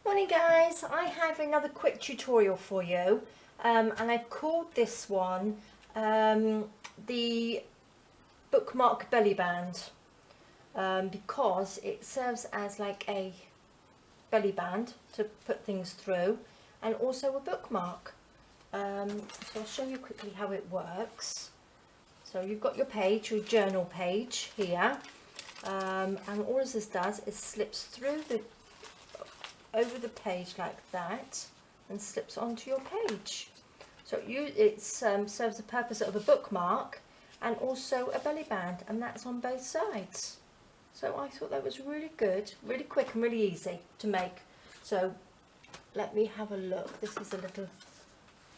Morning guys, I have another quick tutorial for you and I've called this one the Bookmark belly band because it serves as like a belly band to put things through and also a bookmark. So I'll show you quickly how it works. So you've got your page, your journal page here, and all this does is slips through over the page like that and slips onto your page. So it serves the purpose of a bookmark and also a belly band, and that's on both sides. So I thought that was really good, really quick and really easy to make. So let me have a look. This is a little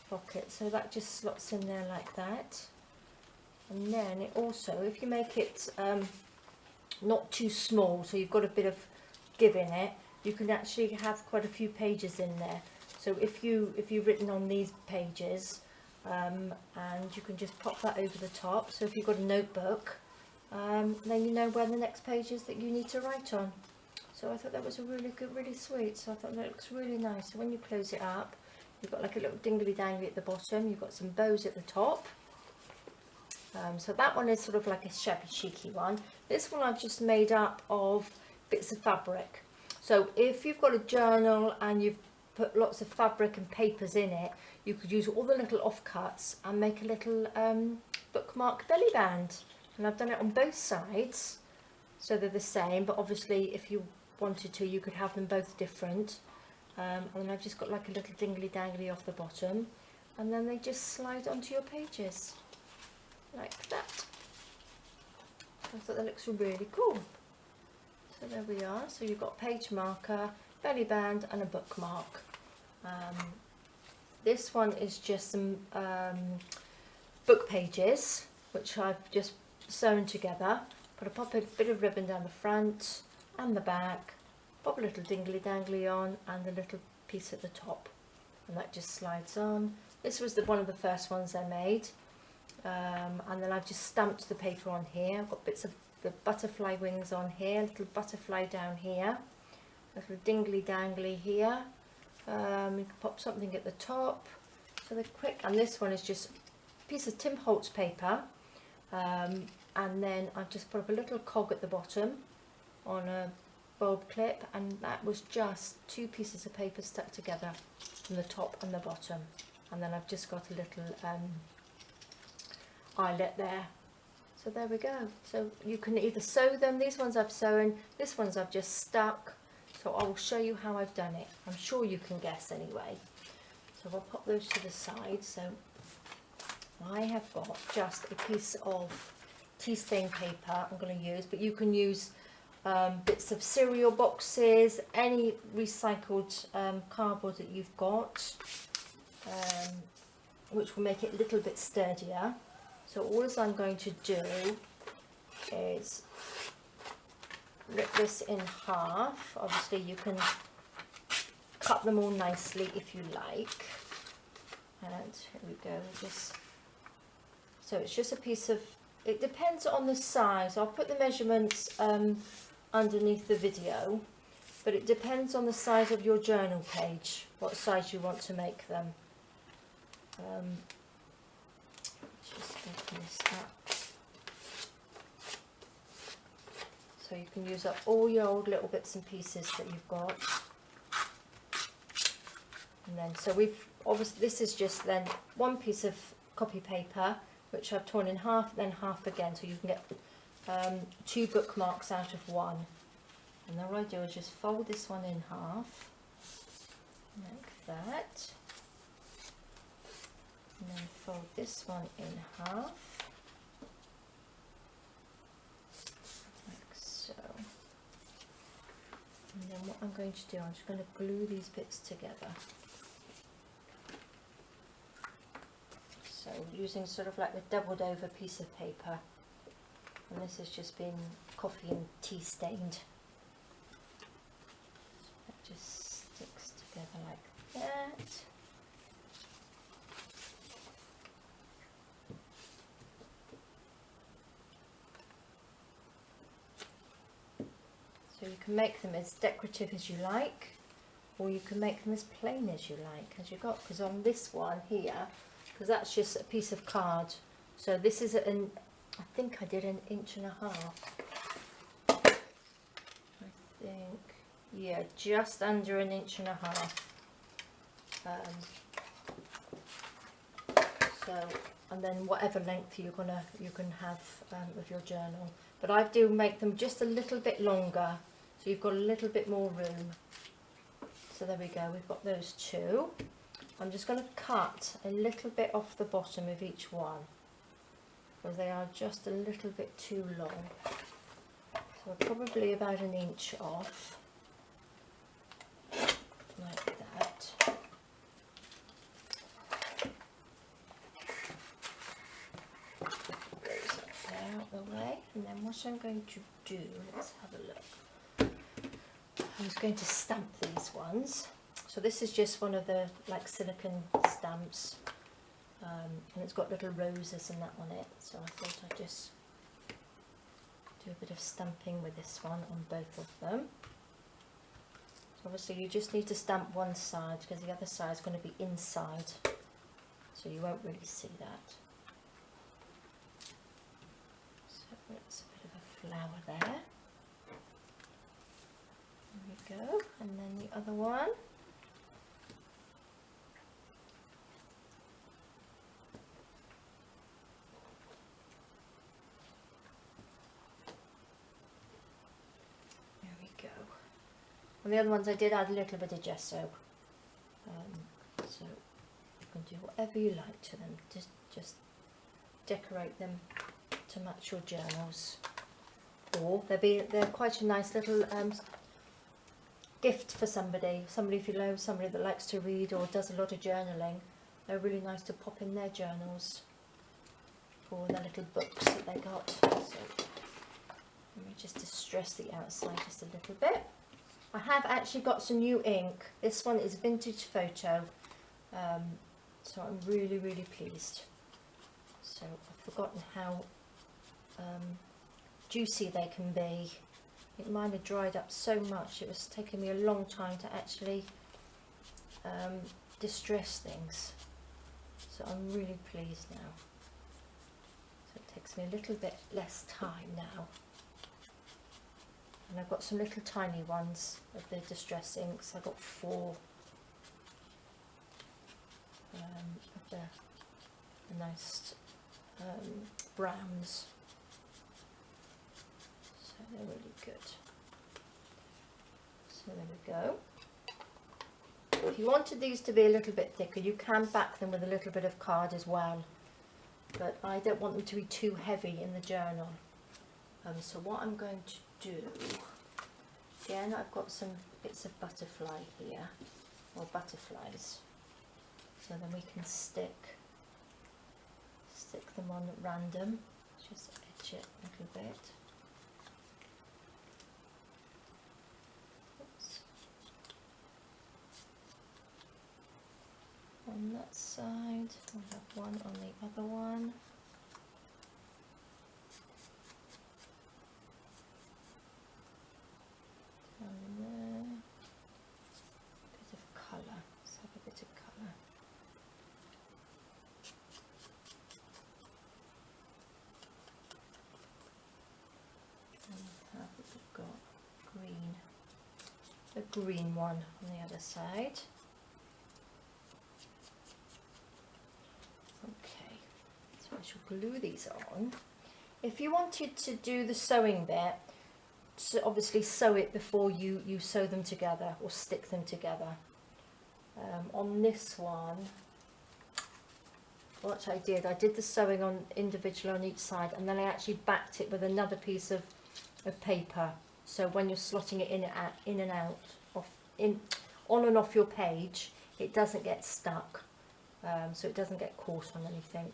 pocket, so that just slots in there like that. And then it also, if you make it not too small, so you've got a bit of give in it, you can actually have quite a few pages in there. So if you've written on these pages, and you can just pop that over the top. So if you've got a notebook, then you know where the next page is that you need to write on. So I thought that was a really good, really sweet. So I thought that looks really nice. So when you close it up, you've got like a little dingly dangly at the bottom. You've got some bows at the top. So that one is sort of like a shabby chicy one. This one I've just made up of bits of fabric. So if you've got a journal and you've put lots of fabric and papers in it, you could use all the little offcuts and make a little bookmark belly band. And I've done it on both sides, so they're the same, but obviously if you wanted to, you could have them both different. And then I've just got like a little dingly dangly off the bottom, and then they just slide onto your pages like that. I thought that looks really cool. So there we are. So you've got page marker, belly band and a bookmark. This one is just some book pages which I've just sewn together. Pop a bit of ribbon down the front and the back, pop a little dingly dangly on and a little piece at the top, and that just slides on. This was one of the first ones I made, and then I've just stamped the paper on here. I've got bits of the butterfly wings on here, little butterfly down here, little dingly dangly here. You can pop something at the top, so they're quick. And this one is just a piece of Tim Holtz paper, and then I've just put up a little cog at the bottom on a bulb clip, and that was just two pieces of paper stuck together from the top and the bottom. And then I've just got a little eyelet there. So there we go. So you can either sew them. These ones I've sewn, this one's I've just stuck. So I will show you how I've done it. I'm sure you can guess anyway. So I'll pop those to the side. So I have got just a piece of tea stain paper I'm going to use, but you can use bits of cereal boxes, any recycled cardboard that you've got, which will make it a little bit sturdier. So all I'm going to do is rip this in half. Obviously you can cut them all nicely if you like. And here we go. So it's just a piece of, it depends on the size. I'll put the measurements underneath the video, but it depends on the size of your journal page, what size you want to make them. Just open this up. So you can use up all your old little bits and pieces that you've got. And then, so we've, obviously this is just then one piece of copy paper, which I've torn in half, then half again, so you can get two bookmarks out of one. And then what I do is just fold this one in half, like that. And then fold this one in half, like so. And then what I'm going to do, I'm just going to glue these bits together. So using sort of like a doubled over piece of paper, and this has just been coffee and tea stained. So that just sticks together like that. So you can make them as decorative as you like. or you can make them as plain as you like, as you got, because on this one here, because that's just a piece of card, so this is an, I think I did 1.5 inches, I think, yeah, just under 1.5 inches. So, and then whatever length you can have of your journal, but I do make them just a little bit longer, so you've got a little bit more room. So there we go, we've got those two. I'm just going to cut a little bit off the bottom of each one, because they are just a little bit too long. So probably about 1 inch off, like that. Those up there out the way, and then what I'm going to do, let's have a look. I was going to stamp these ones. So this is just one of the like silicone stamps, and it's got little roses and that on it. So I thought I'd just do a bit of stamping with this one on both of them. So obviously you just need to stamp one side, because the other side is going to be inside, so you won't really see that. So it's a bit of a flower there. There we go, and then the other one. There we go. And the other ones I did add a little bit of gesso. So you can do whatever you like to them. Just decorate them to match your journals. Or they're quite a nice little gift for somebody if you know somebody that likes to read or does a lot of journaling. They're really nice to pop in their journals, or their little books that they got. So let me just distress the outside just a little bit. I have actually got some new ink. This one is Vintage Photo, so I'm really pleased. So I've forgotten how juicy they can be. Mine had dried up so much, it was taking me a long time to actually distress things. So I'm really pleased now. So it takes me a little bit less time now. And I've got some little tiny ones of the distress inks. I've got 4 of the nice browns. So they're really good. So there we go. If you wanted these to be a little bit thicker, you can back them with a little bit of card as well. But I don't want them to be too heavy in the journal. So what I'm going to do, again, I've got some bits of butterfly here, or butterflies, so then we can stick them on at random. Just edge it a little bit. Oops. On that side, we'll have one on the other one. Down there, bit of colour, let's have a bit of colour. And have we've got green, a green one on the other side. Okay, so I shall glue these on. If you wanted to do the sewing bit, so obviously sew it before you sew them together or stick them together. On this one, what I did the sewing on individual on each side, and then I actually backed it with another piece of paper, so when you're slotting it in and out, on and off your page, it doesn't get stuck, so it doesn't get caught on anything.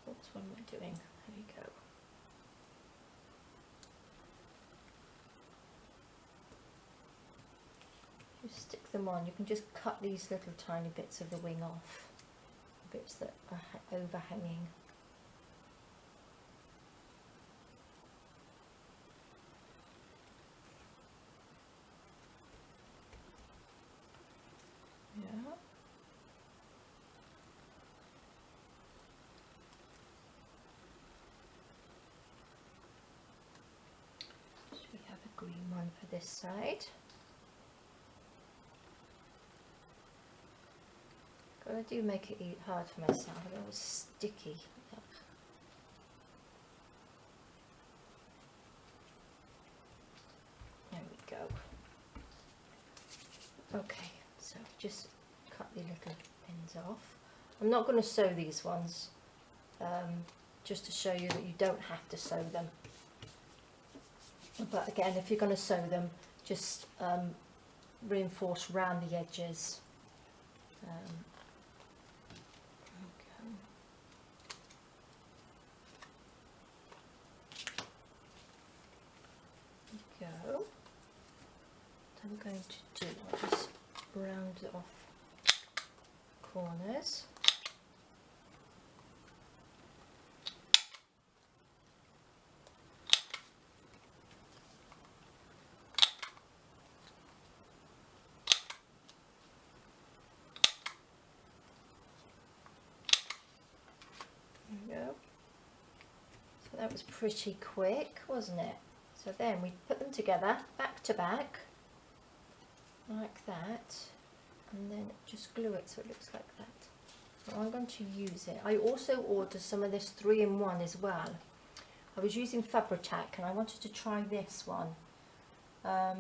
What am I doing? There we go. You stick them on, you can just cut these little tiny bits of the wing off, bits that are overhanging. this side. But I do make it hard for myself. It was sticky. There we go. Okay, so just cut the little ends off. I'm not going to sew these ones, just to show you that you don't have to sew them. But again, if you're going to sew them, just reinforce round the edges. Go. What I'm going to do, I'll just round it off corners. There we go. So that was pretty quick, wasn't it? So then we put them together, back to back, like that, and then just glue it so it looks like that. So I'm going to use it. I also ordered some of this 3-in-1 as well. I was using Fabri-Tac and I wanted to try this one. I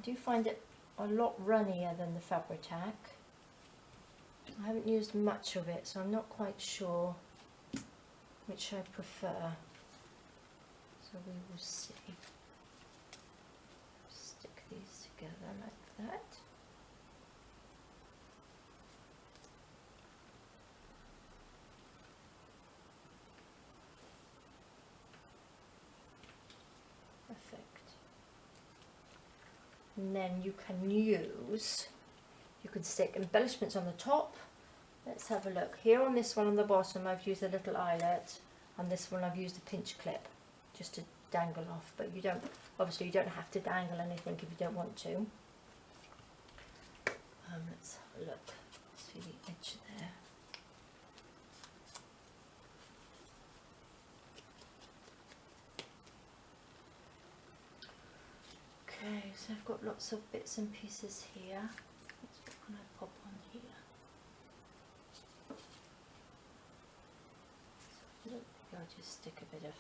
do find it a lot runnier than the Fabri-Tac. I haven't used much of it, so I'm not quite sure which I prefer. So we will see. Stick these together like that. Perfect. And then you can stick embellishments on the top. Let's have a look. Here on this one on the bottom I've used a little eyelet. On this one I've used a pinch clip, just to dangle off, but obviously you don't have to dangle anything if you don't want to. Let's have a look, see the edge there. Okay, so I've got lots of bits and pieces here. What can I pop on here? So I'll just stick a bit of,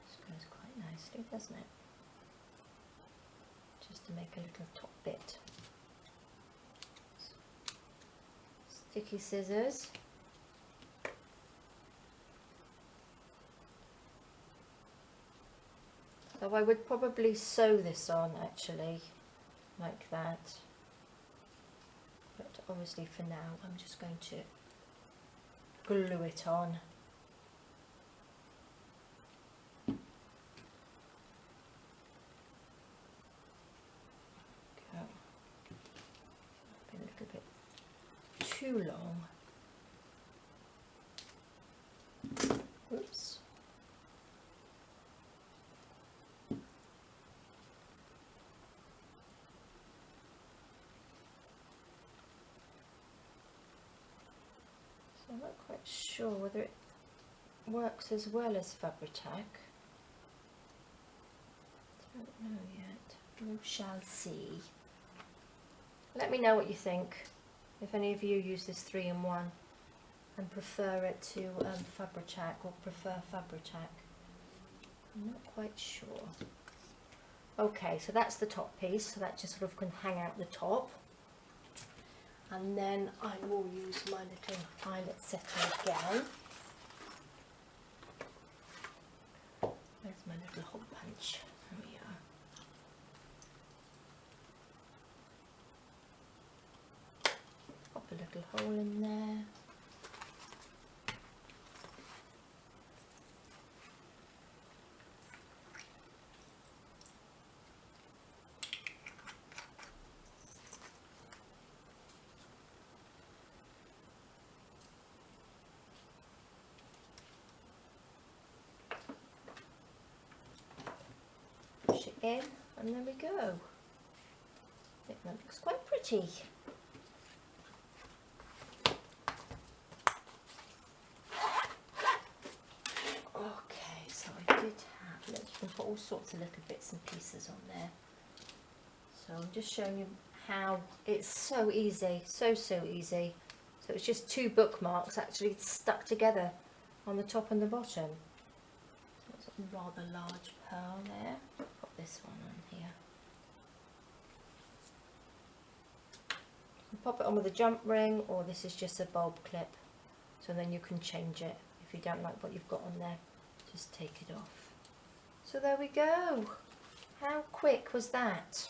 this goes quite nicely, doesn't it? Just to make a little top bit. Sticky scissors. So I would probably sew this on actually, like that. But obviously for now I'm just going to glue it on. A little bit too long. Oops. So I'm not quite sure whether it works as well as Fabri-Tac. Don't know yet. We shall see. Let me know what you think, if any of you use this 3-in-1 and prefer it to Fabri-Tac, or prefer Fabri-Tac. I'm not quite sure. Okay, so that's the top piece, so that just sort of can hang out the top. And then I will use my little eyelet setter again. There's my little hole punch. There we are. Pop a little hole in there. Push it in, and there we go. I think that looks quite pretty. Okay, so I did have, look, you can put all sorts of little bits and pieces on there. So I'm just showing you how it's so easy, so easy. So it's just 2 bookmarks actually stuck together on the top and the bottom. So it's a rather large pearl there. Put this one on here. You pop it on with a jump ring, or this is just a bulb clip. So then you can change it if you don't like what you've got on there. Just take it off. So there we go. How quick was that?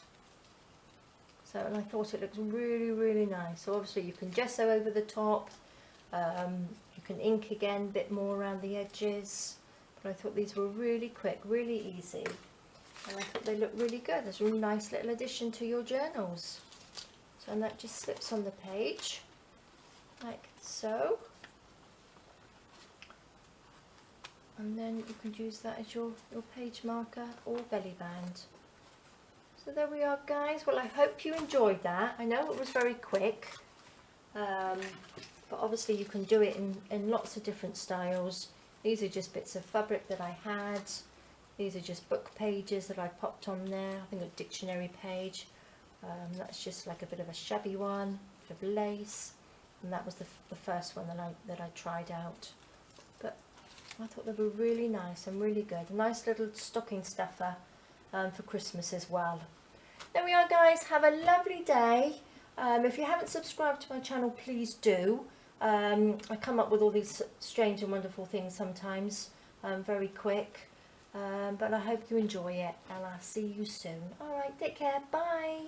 So, and I thought it looks really nice. So obviously you can gesso over the top, you can ink again a bit more around the edges, but I thought these were really quick, really easy, and I thought they look really good. There's a really nice little addition to your journals. So, and that just slips on the page, like so. And then you can use that as your page marker or belly band. So there we are, guys. Well, I hope you enjoyed that. I know it was very quick, but obviously you can do it in lots of different styles. These are just bits of fabric that I had. These are just book pages that I popped on there. I think a dictionary page. That's just like a bit of a shabby one, a bit of lace, and that was the first one that I tried out. But I thought they were really nice and really good. A nice little stocking stuffer for Christmas as well. There we are, guys. Have a lovely day. If you haven't subscribed to my channel, please do. I come up with all these strange and wonderful things sometimes, very quick, but I hope you enjoy it, and I'll see you soon. Alright, take care, bye.